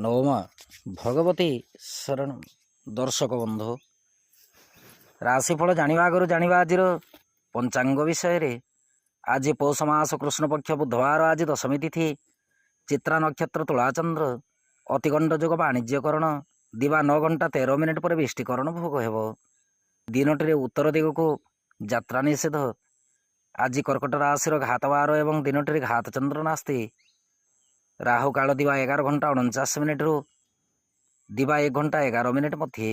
ନବମା ଭଗବତୀ ଶରଣ ଦର୍ଶକ ବନ୍ଧୁ, ରାଶିଫଳ ଜାଣିବା ଆଗରୁ ଜାଣିବା ଆଜିର ପଞ୍ଚାଙ୍ଗ ବିଷୟରେ। ଆଜି ପୌଷ ମାସ କୃଷ୍ଣପକ୍ଷ ବୁଧବାର, ଆଜି ଦଶମୀ ତିଥି, ଚିତ୍ରା ନକ୍ଷତ୍ର, ତୁଳାଚନ୍ଦ୍ର, ଅତିଗଣ୍ଡ ଯୋଗ ବାଣିଜ୍ୟକରଣ, ଦିବା 9 ଘଣ୍ଟା 13 ମିନିଟ୍ ପରେ ବିଷ୍ଟିକରଣ ଭୋଗ ହେବ। ଦିନଟିରେ ଉତ୍ତର ଦିଗକୁ ଯାତ୍ରା ନିଷେଧ। ଆଜି କର୍କଟ ରାଶିର ଘାତବାର ଏବଂ ଦିନଟିରେ ଘାତ ଚନ୍ଦ୍ର ନାସ୍ତି। ରାହୁ କାଳ ଦିବା 11 ଘଣ୍ଟା 49 ମିନିଟ୍ରୁ ଦିବା 1 ଘଣ୍ଟା 11 ମିନିଟ୍ ମଧ୍ୟରେ।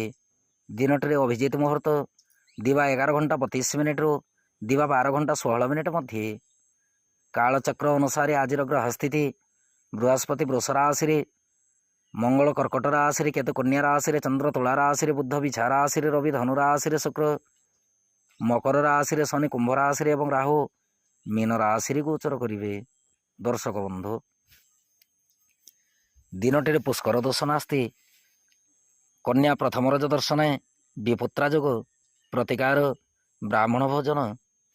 ଦିନଟିରେ ଅଭିଜିତ ମୁହୂର୍ତ୍ତ ଦିବା 11 ଘଣ୍ଟା 32 ମିନିଟ୍ରୁ ଦିବା 12 ଘଣ୍ଟା 16 ମିନିଟ୍ ମଧ୍ୟରେ। କାଳଚକ୍ର ଅନୁସାରେ ଆଜିର ଗ୍ରହସ୍ଥିତି: ବୃହସ୍ପତି ବୃଷ ରାଶିରେ, ମଙ୍ଗଳ କର୍କଟ ରାଶିରେ, କେତୁ କନ୍ୟା ରାଶିରେ, ଚନ୍ଦ୍ର ତୁଳା ରାଶିରେ, ବୁଧ ବିଛା ରାଶିରେ, ରବି ଧନୁ ରାଶିରେ, ଶୁକ୍ର ମକର ରାଶିରେ, ଶନି କୁମ୍ଭ ରାଶିରେ ଏବଂ ରାହୁ ମୀନ ରାଶିରେ ଗୋଚର କରିବେ। ଦର୍ଶକ ବନ୍ଧୁ, ଦିନଟିରେ ପୁଷ୍କର ଦୋଷ ନାସ୍ତି। କନ୍ୟା ପ୍ରଥମ ରଜ ଦର୍ଶନେ ବିପୁତ୍ରା ଯୋଗ, ପ୍ରତିକାର, ବ୍ରାହ୍ମଣ ଭୋଜନ।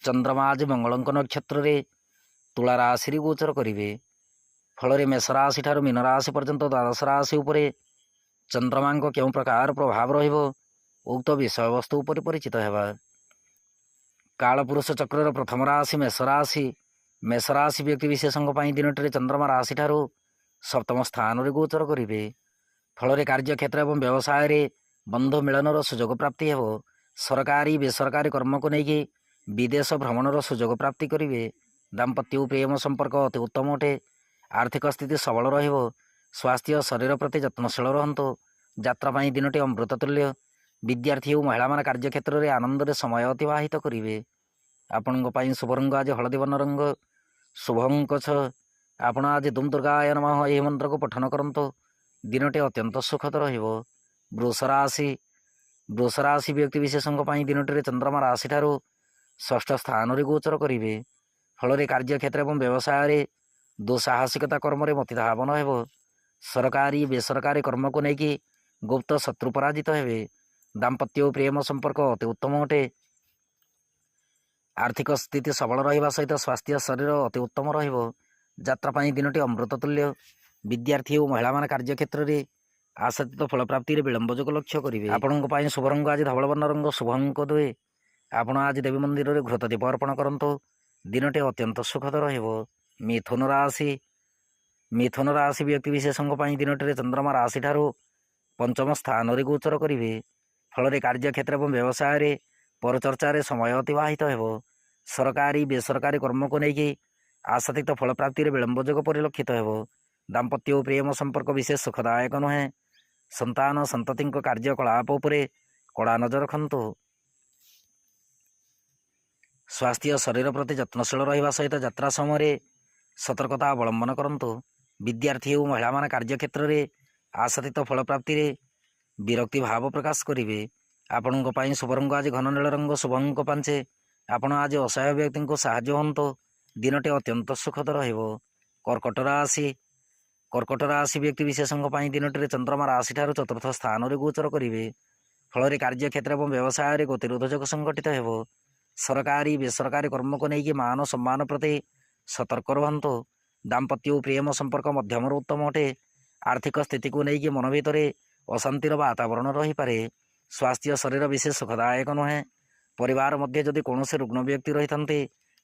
ଚନ୍ଦ୍ରମା ଆଜି ମଙ୍ଗଳଙ୍କ ନକ୍ଷତ୍ରରେ ତୁଳା ରାଶିରେ ଗୋଚର କରିବେ। ଫଳରେ ମେଷ ରାଶି ଠାରୁ ମୀନ ରାଶି ପର୍ଯ୍ୟନ୍ତ ଦ୍ୱାଦଶ ରାଶି ଉପରେ ଚନ୍ଦ୍ରମାଙ୍କ କେଉଁ ପ୍ରକାର ପ୍ରଭାବ ରହିବ, ଉକ୍ତ ବିଷୟବସ୍ତୁ ଉପରେ ପରିଚିତ ହେବା। କାଳପୁରୁଷ ଚକ୍ରର ପ୍ରଥମ ରାଶି ମେଷ ରାଶି। ମେଷ ରାଶି ବ୍ୟକ୍ତିବିଶେଷଙ୍କ ପାଇଁ ଦିନଟିରେ ଚନ୍ଦ୍ରମା ରାଶି ଠାରୁ ସପ୍ତମ ସ୍ଥାନରେ ଗୋଚର କରିବେ। ଫଳରେ କାର୍ଯ୍ୟକ୍ଷେତ୍ର ଏବଂ ବ୍ୟବସାୟରେ ବନ୍ଧୁ ମିଳନର ସୁଯୋଗ ପ୍ରାପ୍ତି ହେବ। ସରକାରୀ ବେସରକାରୀ କର୍ମକୁ ନେଇକି ବିଦେଶ ଭ୍ରମଣର ସୁଯୋଗ ପ୍ରାପ୍ତି କରିବେ। ଦାମ୍ପତ୍ୟ ଓ ପ୍ରେମ ସମ୍ପର୍କ ଅତି ଉତ୍ତମ ଅଟେ। ଆର୍ଥିକ ସ୍ଥିତି ସବଳ ରହିବ। ସ୍ୱାସ୍ଥ୍ୟ ଶରୀର ପ୍ରତି ଯତ୍ନଶୀଳ ରହନ୍ତୁ। ଯାତ୍ରା ପାଇଁ ଦିନଟି ଅମୃତ ତୁଲ୍ୟ। ବିଦ୍ୟାର୍ଥୀ ଓ ମହିଳାମାନେ କାର୍ଯ୍ୟକ୍ଷେତ୍ରରେ ଆନନ୍ଦରେ ସମୟ ଅତିବାହିତ କରିବେ। ଆପଣଙ୍କ ପାଇଁ ଶୁଭ ରଙ୍ଗ ଆଜି ହଳଦୀ ବର୍ଣ୍ଣ ରଙ୍ଗ, ଶୁଭଙ୍କ 6। ଆପଣ ଆଜି ଦୁମ୍ ଦୁର୍ଗାୟ ନମଃ ଏହି ମନ୍ତ୍ରକୁ ପଠନ କରନ୍ତୁ। ଦିନଟି ଅତ୍ୟନ୍ତ ସୁଖଦ ରହିବ। ବୃଷ ରାଶି। ବୃଷ ରାଶି ବ୍ୟକ୍ତିବିଶେଷଙ୍କ ପାଇଁ ଦିନଟିରେ ଚନ୍ଦ୍ରମା ରାଶି ଠାରୁ ଷଷ୍ଠ ସ୍ଥାନରେ ଗୋଚର କରିବେ। ଫଳରେ କାର୍ଯ୍ୟକ୍ଷେତ୍ର ଏବଂ ବ୍ୟବସାୟରେ ଦୁଃସାହସିକତା କର୍ମରେ ମତି ଧାବନ ହେବ। ସରକାରୀ ବେସରକାରୀ କର୍ମକୁ ନେଇକି ଗୁପ୍ତ ଶତ୍ରୁ ପରାଜିତ ହେବେ। ଦାମ୍ପତ୍ୟ ଓ ପ୍ରେମ ସମ୍ପର୍କ ଅତି ଉତ୍ତମ ଅଟେ। ଆର୍ଥିକ ସ୍ଥିତି ସବଳ ରହିବା ସହିତ ସ୍ୱାସ୍ଥ୍ୟ ଶରୀର ଅତି ଉତ୍ତମ ରହିବ। ଯାତ୍ରା ପାଇଁ ଦିନଟି ଅମୃତ ତୁଲ୍ୟ। ବିଦ୍ୟାର୍ଥୀ ଓ ମହିଳାମାନେ କାର୍ଯ୍ୟକ୍ଷେତ୍ରରେ ଆଶାତୀତ ଫଳପ୍ରାପ୍ତିରେ ବିଳମ୍ବ ଯୋଗ ଲକ୍ଷ୍ୟ କରିବେ। ଆପଣଙ୍କ ପାଇଁ ଶୁଭ ରଙ୍ଗ ଆଜି ଧବଳ ବର୍ଣ୍ଣ ରଙ୍ଗ, ଶୁଭଙ୍କ 2। ଆପଣ ଆଜି ଦେବୀ ମନ୍ଦିରରେ ଘୃତ ଦୀପ ଅର୍ପଣ କରନ୍ତୁ। ଦିନଟି ଅତ୍ୟନ୍ତ ସୁଖଦ ରହିବ। ମିଥୁନ ରାଶି। ମିଥୁନ ରାଶି ବ୍ୟକ୍ତିବିଶେଷଙ୍କ ପାଇଁ ଦିନଟିରେ ଚନ୍ଦ୍ରମା ରାଶି ଠାରୁ ପଞ୍ଚମ ସ୍ଥାନରେ ଗୋଚର କରିବେ। ଫଳରେ କାର୍ଯ୍ୟକ୍ଷେତ୍ର ଏବଂ ବ୍ୟବସାୟରେ ପରଚର୍ଚ୍ଚାରେ ସମୟ ଅତିବାହିତ ହେବ। ସରକାରୀ ବେସରକାରୀ କର୍ମକୁ ନେଇକି ଆଶାତୀତ ଫଳପ୍ରାପ୍ତିରେ ବିଳମ୍ବ ଯୋଗ ପରିଲକ୍ଷିତ ହେବ। ଦାମ୍ପତ୍ୟ ଓ ପ୍ରେମ ସମ୍ପର୍କ ବିଶେଷ ସୁଖଦାୟକ ନୁହେଁ। ସନ୍ତାନ ସନ୍ତତିଙ୍କ କାର୍ଯ୍ୟକଳାପ ଉପରେ କଡ଼ା ନଜର ରଖନ୍ତୁ। ସ୍ୱାସ୍ଥ୍ୟ ଶରୀର ପ୍ରତି ଯତ୍ନଶୀଳ ରହିବା ସହିତ ଯାତ୍ରା ସମୟରେ ସତର୍କତା ଅବଲମ୍ବନ କରନ୍ତୁ। ବିଦ୍ୟାର୍ଥୀ ଓ ମହିଳାମାନେ କାର୍ଯ୍ୟକ୍ଷେତ୍ରରେ ଆଶାତୀତ ଫଳପ୍ରାପ୍ତିରେ ବିରକ୍ତି ଭାବ ପ୍ରକାଶ କରିବେ। ଆପଣଙ୍କ ପାଇଁ ଶୁଭ ରଙ୍ଗ ଆଜି ଘନ ନୀଳ ରଙ୍ଗ, ଶୁଭଙ୍କ 5। ଆପଣ ଆଜି ଅସହାୟ ବ୍ୟକ୍ତିଙ୍କୁ ସାହାଯ୍ୟ ହୁଅନ୍ତୁ। ଦିନଟି ଅତ୍ୟନ୍ତ ସୁଖଦ ରହିବ। କର୍କଟ ରାଶି। କର୍କଟ ରାଶି ବ୍ୟକ୍ତିବିଶେଷଙ୍କ ପାଇଁ ଦିନଟିରେ ଚନ୍ଦ୍ରମା ରାଶି ଠାରୁ ଚତୁର୍ଥ ସ୍ଥାନରେ ଗୋଚର କରିବେ। ଫଳରେ କାର୍ଯ୍ୟକ୍ଷେତ୍ର ଏବଂ ବ୍ୟବସାୟରେ ଗତିରୋଧ ଯୋଗ ସଂଗଠିତ ହେବ। ସରକାରୀ ବେସରକାରୀ କର୍ମକୁ ନେଇକି ମାନ ସମ୍ମାନ ପ୍ରତି ସତର୍କ ରୁହନ୍ତୁ। ଦାମ୍ପତ୍ୟ ଓ ପ୍ରେମ ସମ୍ପର୍କ ମଧ୍ୟମରୁ ଉତ୍ତମ ଅଟେ। ଆର୍ଥିକ ସ୍ଥିତିକୁ ନେଇକି ମନ ଭିତରେ ଅଶାନ୍ତିର ବାତାବରଣ ରହିପାରେ। ସ୍ୱାସ୍ଥ୍ୟ ଶରୀର ବିଶେଷ ସୁଖଦାୟକ ନୁହେଁ। ପରିବାର ମଧ୍ୟ ଯଦି କୌଣସି ରୁଗ୍ଣ ବ୍ୟକ୍ତି ରହିଥାନ୍ତି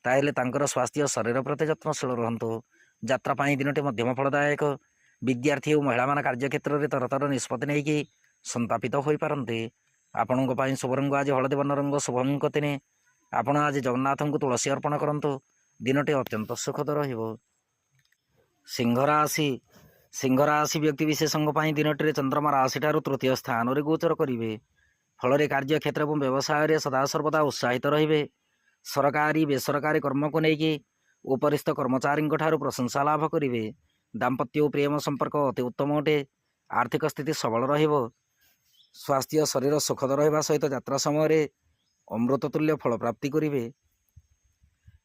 ତାହେଲେ ତାଙ୍କର ସ୍ୱାସ୍ଥ୍ୟ ଶରୀର ପ୍ରତି ଯତ୍ନଶୀଳ ରୁହନ୍ତୁ। ଯାତ୍ରା ପାଇଁ ଦିନଟି ମଧ୍ୟମ ଫଳଦାୟକ। ବିଦ୍ୟାର୍ଥୀ ଓ ମହିଳାମାନେ କାର୍ଯ୍ୟକ୍ଷେତ୍ରରେ ତରତର ନିଷ୍ପତ୍ତି ନେଇକି ସନ୍ତାପିତ ହୋଇପାରନ୍ତି। ଆପଣଙ୍କ ପାଇଁ ଶୁଭ ରଙ୍ଗ ଆଜି ହଳଦୀ ବର୍ଣ୍ଣ ରଙ୍ଗ, ଶୁଭଙ୍କ 3। ଆପଣ ଆଜି ଜଗନ୍ନାଥଙ୍କୁ ତୁଳସୀ ଅର୍ପଣ କରନ୍ତୁ। ଦିନଟି ଅତ୍ୟନ୍ତ ସୁଖଦ ରହିବ। ସିଂହ ରାଶି। ସିଂହ ରାଶି ବ୍ୟକ୍ତିବିଶେଷଙ୍କ ପାଇଁ ଦିନଟିରେ ଚନ୍ଦ୍ରମା ରାଶି ଠାରୁ ତୃତୀୟ ସ୍ଥାନରେ ଗୋଚର କରିବେ। ଫଳରେ କାର୍ଯ୍ୟକ୍ଷେତ୍ର ଏବଂ ବ୍ୟବସାୟରେ ସଦାସର୍ବଦା ଉତ୍ସାହିତ ରହିବେ। ସରକାରୀ ବେସରକାରୀ କର୍ମକୁ ନେଇକି ଉପରିସ୍ଥ କର୍ମଚାରୀଙ୍କ ଠାରୁ ପ୍ରଶଂସା ଲାଭ କରିବେ। ଦାମ୍ପତ୍ୟ ଓ ପ୍ରେମ ସମ୍ପର୍କ ଅତି ଉତ୍ତମ ଅଟେ। ଆର୍ଥିକ ସ୍ଥିତି ସବଳ ରହିବ। ସ୍ୱାସ୍ଥ୍ୟ ଶରୀର ସୁଖଦ ରହିବା ସହିତ ଯାତ୍ରା ସମୟରେ ଅମୃତ ତୁଲ୍ୟ ଫଳ ପ୍ରାପ୍ତି କରିବେ।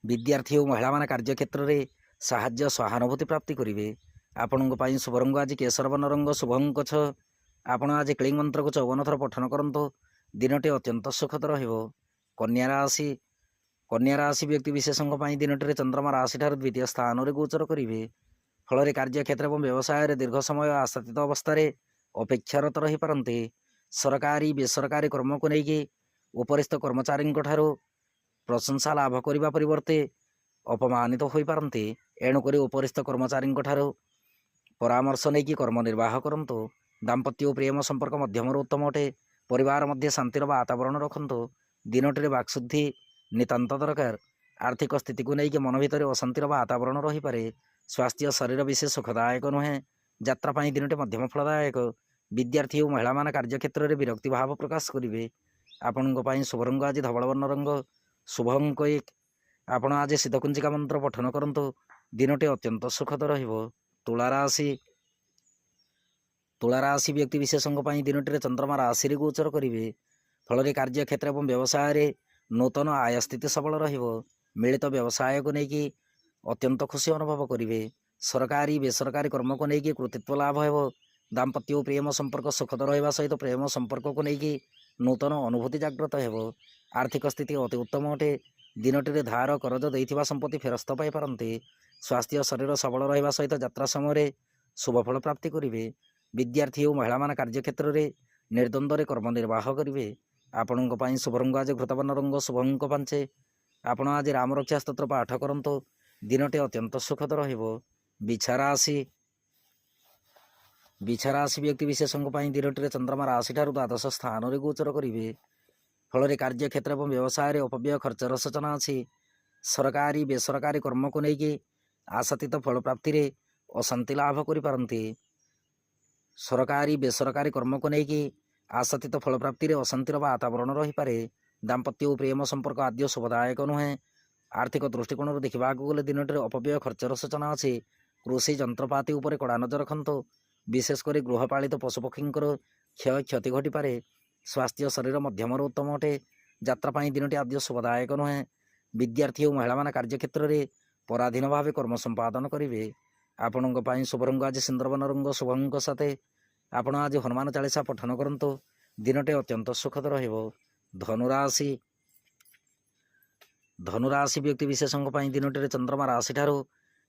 ବିଦ୍ୟାର୍ଥୀ ଓ ମହିଳାମାନେ କାର୍ଯ୍ୟକ୍ଷେତ୍ରରେ ସାହାଯ୍ୟ ସହାନୁଭୂତି ପ୍ରାପ୍ତି କରିବେ। ଆପଣଙ୍କ ପାଇଁ ଶୁଭ ରଙ୍ଗ ଆଜି କେଶର ବର୍ଣ୍ଣ ରଙ୍ଗ, ଶୁଭଙ୍କ 6। ଆପଣ ଆଜି କ୍ଲିଂ ମନ୍ତ୍ରକୁ 54 ଥର ପଠନ କରନ୍ତୁ। ଦିନଟି ଅତ୍ୟନ୍ତ ସୁଖଦ ରହିବ। କନ୍ୟା ରାଶି। କନ୍ୟା ରାଶି ବ୍ୟକ୍ତିବିଶେଷଙ୍କ ପାଇଁ ଦିନଟିରେ ଚନ୍ଦ୍ରମା ରାଶି ଠାରୁ ଦ୍ୱିତୀୟ ସ୍ଥାନରେ ଗୋଚର କରିବେ। ଫଳରେ କାର୍ଯ୍ୟକ୍ଷେତ୍ର ଏବଂ ବ୍ୟବସାୟରେ ଦୀର୍ଘ ସମୟ ଆଶାତୀତ ଅବସ୍ଥାରେ ଅପେକ୍ଷାରତ ରହିପାରନ୍ତି। ସରକାରୀ ବେସରକାରୀ କର୍ମକୁ ନେଇକି ଉପରିସ୍ଥ କର୍ମଚାରୀଙ୍କ ଠାରୁ ପ୍ରଶଂସା ଲାଭ କରିବା ପରିବର୍ତ୍ତେ ଅପମାନିତ ହୋଇପାରନ୍ତି। ଏଣୁକରି ଉପରିସ୍ଥ କର୍ମଚାରୀଙ୍କ ଠାରୁ ପରାମର୍ଶ ନେଇକି କର୍ମ ନିର୍ବାହ କରନ୍ତୁ। ଦାମ୍ପତ୍ୟ ଓ ପ୍ରେମ ସମ୍ପର୍କ ମଧ୍ୟମରୁ ଉତ୍ତମ ଅଟେ। ପରିବାର ମଧ୍ୟ ଶାନ୍ତିର ବାତାବରଣ ରଖନ୍ତୁ। ଦିନଟିରେ ବାକ୍ଶୁଦ୍ଧି ନିତାନ୍ତ ଦରକାର। ଆର୍ଥିକ ସ୍ଥିତିକୁ ନେଇକି ମନ ଭିତରେ ଅଶାନ୍ତିର ବାତାବରଣ ରହିପାରେ। ସ୍ୱାସ୍ଥ୍ୟ ଶରୀର ବିଶେଷ ସୁଖଦାୟକ ନୁହେଁ। ଯାତ୍ରା ପାଇଁ ଦିନଟି ମଧ୍ୟମ ଫଳଦାୟକ। ବିଦ୍ୟାର୍ଥୀ ଓ ମହିଳାମାନେ କାର୍ଯ୍ୟକ୍ଷେତ୍ରରେ ବିରକ୍ତି ଭାବ ପ୍ରକାଶ କରିବେ। ଆପଣଙ୍କ ପାଇଁ ଶୁଭ ରଙ୍ଗ ଆଜି ଧବଳବର୍ଣ୍ଣ ରଙ୍ଗ, ଶୁଭ ଅଙ୍କ 1। ଆପଣ ଆଜି ସିଦ୍ଧକୁଞ୍ଜିକା ମନ୍ତ୍ର ପଠନ କରନ୍ତୁ। ଦିନଟି ଅତ୍ୟନ୍ତ ସୁଖଦ ରହିବ। ତୁଳା ରାଶି ବ୍ୟକ୍ତି ବିଶେଷଙ୍କ ପାଇଁ ଦିନଟିରେ ଚନ୍ଦ୍ରମା ରାଶିରେ ଗୋଚର କରିବେ। ଫଳରେ କାର୍ଯ୍ୟକ୍ଷେତ୍ର ଏବଂ ବ୍ୟବସାୟରେ ନୂତନ ଆୟ ସ୍ଥିତି ସବଳ ରହିବ। ମିଳିତ ବ୍ୟବସାୟକୁ ନେଇକି ଅତ୍ୟନ୍ତ ଖୁସି ଅନୁଭବ କରିବେ। ସରକାରୀ ବେସରକାରୀ କର୍ମକୁ ନେଇକି କୃତିତ୍ୱ ଲାଭ ହେବ। ଦାମ୍ପତ୍ୟ ଓ ପ୍ରେମ ସମ୍ପର୍କ ସୁଖଦ ରହିବା ସହିତ ପ୍ରେମ ସମ୍ପର୍କକୁ ନେଇକି ନୂତନ ଅନୁଭୂତି ଜାଗ୍ରତ ହେବ। ଆର୍ଥିକ ସ୍ଥିତି ଅତି ଉତ୍ତମ ଅଟେ। ଦିନଟିରେ ଧାର କରଜ ଦେଇଥିବା ସମ୍ପତ୍ତି ଫେରସ୍ତ ପାଇପାରନ୍ତି। ସ୍ୱାସ୍ଥ୍ୟ ଶରୀର ସବଳ ରହିବା ସହିତ ଯାତ୍ରା ସମୟରେ ଶୁଭଫଳ ପ୍ରାପ୍ତି କରିବେ। ବିଦ୍ୟାର୍ଥୀ ଓ ମହିଳାମାନେ କାର୍ଯ୍ୟକ୍ଷେତ୍ରରେ ନିର୍ଦ୍ୱନ୍ଦ୍ୱରେ କର୍ମ ନିର୍ବାହ କରିବେ। ଆପଣଙ୍କ ପାଇଁ ଶୁଭ ରଙ୍ଗ ଆଜି ଘୃତବର୍ଣ୍ଣ ରଙ୍ଗ, ଶୁଭ ଅଙ୍କ 5। ଆପଣ ଆଜି ରାମରକ୍ଷା ସ୍ତୋତ୍ର ପାଠ କରନ୍ତୁ। ଦିନଟି ଅତ୍ୟନ୍ତ ସୁଖଦ ରହିବ। ବିଛା ରାଶି ବ୍ୟକ୍ତି ବିଶେଷଙ୍କ ପାଇଁ ଦିନଟିରେ ଚନ୍ଦ୍ରମା ରାଶିଠାରୁ ଦ୍ୱାଦଶ ସ୍ଥାନରେ ଗୋଚର କରିବେ। ଫଳରେ କାର୍ଯ୍ୟକ୍ଷେତ୍ର ଏବଂ ବ୍ୟବସାୟରେ ଅପବ୍ୟୟ ଖର୍ଚ୍ଚର ସୂଚନା ଅଛି। ସରକାରୀ ବେସରକାରୀ କର୍ମକୁ ନେଇକି ଆଶାତୀତ ଫଳ ପ୍ରାପ୍ତିରେ ଅଶାନ୍ତି ଲାଭ କରିପାରନ୍ତି। ସରକାରୀ ବେସରକାରୀ କର୍ମକୁ ନେଇକି ଆଶାତୀତ ଫଳ ପ୍ରାପ୍ତିରେ ଅଶାନ୍ତିର ବାତାବରଣ ରହିପାରେ। ଦାମ୍ପତ୍ୟ ଓ ପ୍ରେମ ସମ୍ପର୍କ ଆଦ୍ୟ ଶୁଭଦାୟକ ନୁହେଁ। ଆର୍ଥିକ ଦୃଷ୍ଟିକୋଣରୁ ଦେଖିବାକୁ ଗଲେ ଦିନଟିରେ ଅପବ୍ୟୟ ଖର୍ଚ୍ଚର ସୂଚନା ଅଛି। କୃଷି ଯନ୍ତ୍ରପାତି ଉପରେ କଡ଼ା ନଜର ରଖନ୍ତୁ। ବିଶେଷ କରି ଗୃହପାଳିତ ପଶୁପକ୍ଷୀଙ୍କର କ୍ଷୟକ୍ଷତି ଘଟିପାରେ। ସ୍ୱାସ୍ଥ୍ୟ ଶରୀର ମଧ୍ୟମରୁ ଉତ୍ତମ ଅଟେ। ଯାତ୍ରା ପାଇଁ ଦିନଟି ଆଦ୍ୟ ଶୁଭଦାୟକ ନୁହେଁ। ବିଦ୍ୟାର୍ଥୀ ଓ ମହିଳାମାନେ କାର୍ଯ୍ୟକ୍ଷେତ୍ରରେ ପରାଧୀନ ଭାବେ କର୍ମ ସମ୍ପାଦନ କରିବେ। ଆପଣଙ୍କ ପାଇଁ ଶୁଭ ରଙ୍ଗ ଆଜି ସିନ୍ଦୁରବର୍ଣ୍ଣ ରଙ୍ଗ, ଶୁଭ ଅଙ୍କ 7। ଆପଣ ଆଜି ହନୁମାନ ଚାଳିଶା ପଠନ କରନ୍ତୁ। ଦିନଟି ଅତ୍ୟନ୍ତ ସୁଖଦ ରହିବ। ଧନୁରାଶି ବ୍ୟକ୍ତି ବିଶେଷଙ୍କ ପାଇଁ ଦିନଟିରେ ଚନ୍ଦ୍ରମା ରାଶିଠାରୁ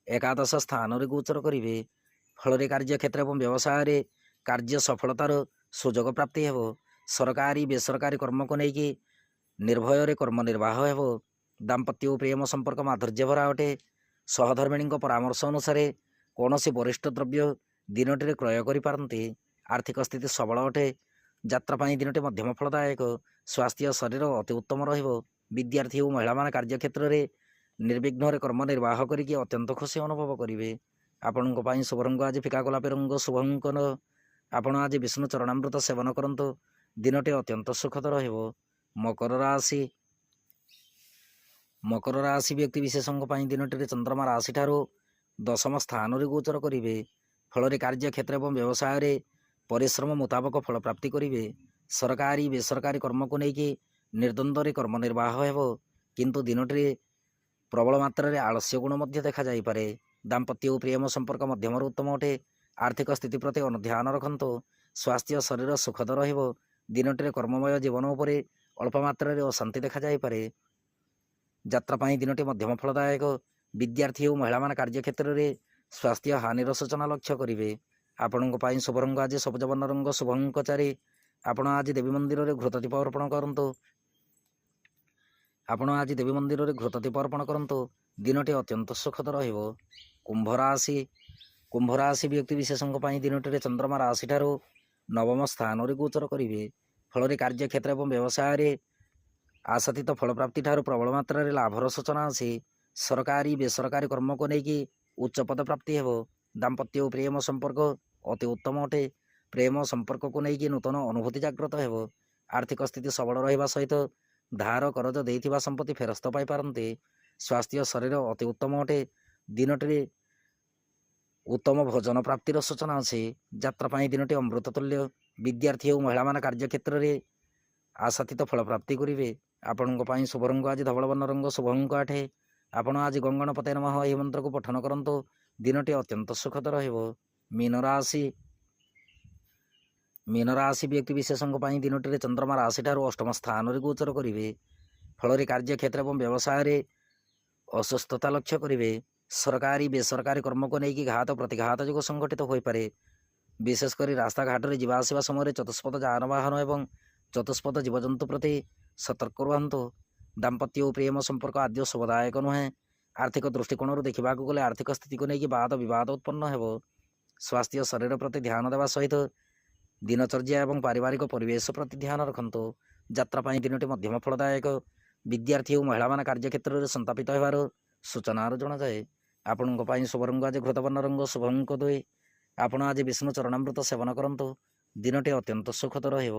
ଏକାଦଶ ସ୍ଥାନରେ ଗୋଚର କରିବେ। ଫଳରେ କାର୍ଯ୍ୟକ୍ଷେତ୍ର ଏବଂ ବ୍ୟବସାୟରେ କାର୍ଯ୍ୟ ସଫଳତାର ସୁଯୋଗ ପ୍ରାପ୍ତି ହେବ। ସରକାରୀ ବେସରକାରୀ କର୍ମକୁ ନେଇକି ନିର୍ଭୟରେ କର୍ମ ନିର୍ବାହ ହେବ। ଦାମ୍ପତ୍ୟ ଓ ପ୍ରେମ ସମ୍ପର୍କ ମାଧୁର୍ଯ୍ୟ ଭରା ଅଟେ। ସହଧର୍ମିଣୀଙ୍କ ପରାମର୍ଶ ଅନୁସାରେ କୌଣସି ବରିଷ୍ଠ ଦ୍ରବ୍ୟ ଦିନଟିରେ କ୍ରୟ କରିପାରନ୍ତି। ଆର୍ଥିକ ସ୍ଥିତି ସବଳ ଅଟେ। ଯାତ୍ରା ପାଇଁ ଦିନଟି ମଧ୍ୟମ ଫଳଦାୟକ। ସ୍ୱାସ୍ଥ୍ୟ ଶରୀର ଅତି ଉତ୍ତମ ରହିବ। ବିଦ୍ୟାର୍ଥୀ ଓ ମହିଳାମାନେ କାର୍ଯ୍ୟକ୍ଷେତ୍ରରେ ନିର୍ବିଘ୍ନରେ କର୍ମ ନିର୍ବାହ କରିକି ଅତ୍ୟନ୍ତ ଖୁସି ଅନୁଭବ କରିବେ। ଆପଣଙ୍କ ପାଇଁ ଶୁଭ ରଙ୍ଗ ଆଜି ଫିକା ଗୋଲାପୀ ରଙ୍ଗ, ଶୁଭ ଅଙ୍କ 9। ଆପଣ ଆଜି ବିଷ୍ଣୁ ଚରଣାମୃତ ସେବନ କରନ୍ତୁ। ଦିନଟି ଅତ୍ୟନ୍ତ ସୁଖଦ ରହିବ। ମକର ରାଶି ବ୍ୟକ୍ତି ବିଶେଷଙ୍କ ପାଇଁ ଦିନଟିରେ ଚନ୍ଦ୍ରମା ରାଶିଠାରୁ ଦଶମ ସ୍ଥାନରେ ଗୋଚର କରିବେ। ଫଳରେ କାର୍ଯ୍ୟକ୍ଷେତ୍ର ଏବଂ ବ୍ୟବସାୟରେ ପରିଶ୍ରମ ମୁତାବକ ଫଳ ପ୍ରାପ୍ତି କରିବେ। ସରକାରୀ ବେସରକାରୀ କର୍ମକୁ ନେଇକି ନିର୍ଦ୍ୱନ୍ଦ୍ୱରେ କର୍ମ ନିର୍ବାହ ହେବ। କିନ୍ତୁ ଦିନଟିରେ ପ୍ରବଳ ମାତ୍ରାରେ ଆଳସ୍ୟ ଗୁଣ ମଧ୍ୟ ଦେଖାଯାଇପାରେ। ଦାମ୍ପତ୍ୟ ଓ ପ୍ରେମ ସମ୍ପର୍କ ମଧ୍ୟମରୁ ଉତ୍ତମ ଅଟେ। ଆର୍ଥିକ ସ୍ଥିତି ପ୍ରତି ଅନୁଧ୍ୟାନ ରଖନ୍ତୁ। ସ୍ୱାସ୍ଥ୍ୟ ଶରୀର ସୁଖଦ ରହିବ। ଦିନଟିରେ କର୍ମମୟ ଜୀବନ ଉପରେ ଅଳ୍ପ ମାତ୍ରାରେ ଅଶାନ୍ତି ଦେଖାଯାଇପାରେ। ଯାତ୍ରା ପାଇଁ ଦିନଟି ମଧ୍ୟମ ଫଳଦାୟକ। ବିଦ୍ୟାର୍ଥୀ ଓ ମହିଳାମାନେ କାର୍ଯ୍ୟକ୍ଷେତ୍ରରେ ସ୍ୱାସ୍ଥ୍ୟ ହାନିର ସୂଚନା ଲକ୍ଷ୍ୟ କରିବେ। ଆପଣଙ୍କ ପାଇଁ ଶୁଭ ରଙ୍ଗ ଆଜି ସବୁଜ ବର୍ଣ୍ଣ ରଙ୍ଗ, ଶୁଭ ଅଙ୍କ 4। ଆପଣ ଆଜି ଦେବୀ ମନ୍ଦିରରେ ଘୃତ ଦୀପ ଅର୍ପଣ କରନ୍ତୁ। ଦିନଟି ଅତ୍ୟନ୍ତ ସୁଖଦ ରହିବ। କୁମ୍ଭ ରାଶି ବ୍ୟକ୍ତି ବିଶେଷଙ୍କ ପାଇଁ ଦିନଟିରେ ଚନ୍ଦ୍ରମା ରାଶିଠାରୁ ନବମ ସ୍ଥାନରେ ଗୋଚର କରିବେ। ଫଳରେ କାର୍ଯ୍ୟକ୍ଷେତ୍ର ଏବଂ ବ୍ୟବସାୟରେ ଆଶାତୀତ ଫଳପ୍ରାପ୍ତି ଠାରୁ ପ୍ରବଳ ମାତ୍ରାରେ ଲାଭର ସୂଚନା ଅଛି। ସରକାରୀ ବେସରକାରୀ କର୍ମକୁ ନେଇକି ଉଚ୍ଚ ପଦ ପ୍ରାପ୍ତି ହେବ। ଦାମ୍ପତ୍ୟ ଓ ପ୍ରେମ ସମ୍ପର୍କ ଅତି ଉତ୍ତମ ଅଟେ। ପ୍ରେମ ସମ୍ପର୍କକୁ ନେଇକି ନୂତନ ଅନୁଭୂତି ଜାଗ୍ରତ ହେବ। ଆର୍ଥିକ ସ୍ଥିତି ସବଳ ରହିବା ସହିତ ଧାର କରଜ ଦେଇଥିବା ସମ୍ପତ୍ତି ଫେରସ୍ତ ପାଇପାରନ୍ତି। ସ୍ୱାସ୍ଥ୍ୟ ଶରୀର ଅତି ଉତ୍ତମ ଅଟେ। ଦିନଟିରେ ଉତ୍ତମ ଭୋଜନ ପ୍ରାପ୍ତିର ସୂଚନା ଅଛି। ଯାତ୍ରା ପାଇଁ ଦିନଟି ଅମୃତ ତୁଲ୍ୟ। ବିଦ୍ୟାର୍ଥୀ ଓ ମହିଳାମାନେ କାର୍ଯ୍ୟକ୍ଷେତ୍ରରେ ଆଶାତୀତ ଫଳ ପ୍ରାପ୍ତି କରିବେ। ଆପଣଙ୍କ ପାଇଁ ଶୁଭ ରଙ୍ଗ ଆଜି ଧବଳବର୍ଣ୍ଣ ରଙ୍ଗ, ଶୁଭ ଅଙ୍କ 8। ଆପଣ ଆଜି ଗଙ୍ଗଣପତେ ନମଃ ଏହି ମନ୍ତ୍ରକୁ ପଠନ କରନ୍ତୁ। ଦିନଟି ଅତ୍ୟନ୍ତ ସୁଖଦ ରହିବ। ମୀନ ରାଶି ବ୍ୟକ୍ତି ବିଶେଷଙ୍କ ପାଇଁ ଦିନଟିରେ ଚନ୍ଦ୍ରମା ରାଶିଠାରୁ ଅଷ୍ଟମ ସ୍ଥାନରେ ଗୋଚର କରିବେ। ଫଳରେ କାର୍ଯ୍ୟକ୍ଷେତ୍ର ଏବଂ ବ୍ୟବସାୟରେ ଅସୁସ୍ଥତା ଲକ୍ଷ୍ୟ କରିବେ। ସରକାରୀ ବେସରକାରୀ କର୍ମକୁ ନେଇକି ଘାତ ପ୍ରତିଘାତ ଯୋଗୁଁ ସଂଘଟିତ ହୋଇପାରେ। ବିଶେଷ କରି ରାସ୍ତାଘାଟରେ ଯିବା ଆସିବା ସମୟରେ ଚତୁଷ୍ପଥ ଯାନବାହନ ଏବଂ ଚତୁଷ୍ପଥ ଜୀବଜନ୍ତୁ ପ୍ରତି ସତର୍କ ରୁହନ୍ତୁ। ଦାମ୍ପତ୍ୟ ଓ ପ୍ରେମ ସମ୍ପର୍କ ଆଦୌ ଶୁଭଦାୟକ ନୁହେଁ। ଆର୍ଥିକ ଦୃଷ୍ଟିକୋଣରୁ ଦେଖିବାକୁ ଗଲେ ଆର୍ଥିକ ସ୍ଥିତିକୁ ନେଇକି ବାଦ ବିବାଦ ଉତ୍ପନ୍ନ ହେବ। ସ୍ୱାସ୍ଥ୍ୟ ଶରୀର ପ୍ରତି ଧ୍ୟାନ ଦେବା ସହିତ ଦିନଚର୍ଯ୍ୟା ଏବଂ ପାରିବାରିକ ପରିବେଶ ପ୍ରତି ଧ୍ୟାନ ରଖନ୍ତୁ। ଯାତ୍ରା ପାଇଁ ଦିନଟି ମଧ୍ୟମ ଫଳଦାୟକ। ବିଦ୍ୟାର୍ଥୀ ଓ ମହିଳାମାନେ କାର୍ଯ୍ୟକ୍ଷେତ୍ରରେ ସନ୍ତାପିତ ହେବାର ସୂଚନାରୁ ଜଣାଯାଏ। ଆପଣଙ୍କ ପାଇଁ ଶୁଭ ରଙ୍ଗ ଆଜି ଘୃତବର୍ଣ୍ଣ ରଙ୍ଗ, ଶୁଭ ଅଙ୍କ 2। ଆପଣ ଆଜି ବିଷ୍ଣୁ ଚରଣାମୃତ ସେବନ କରନ୍ତୁ। ଦିନଟି ଅତ୍ୟନ୍ତ ସୁଖଦ ରହିବ।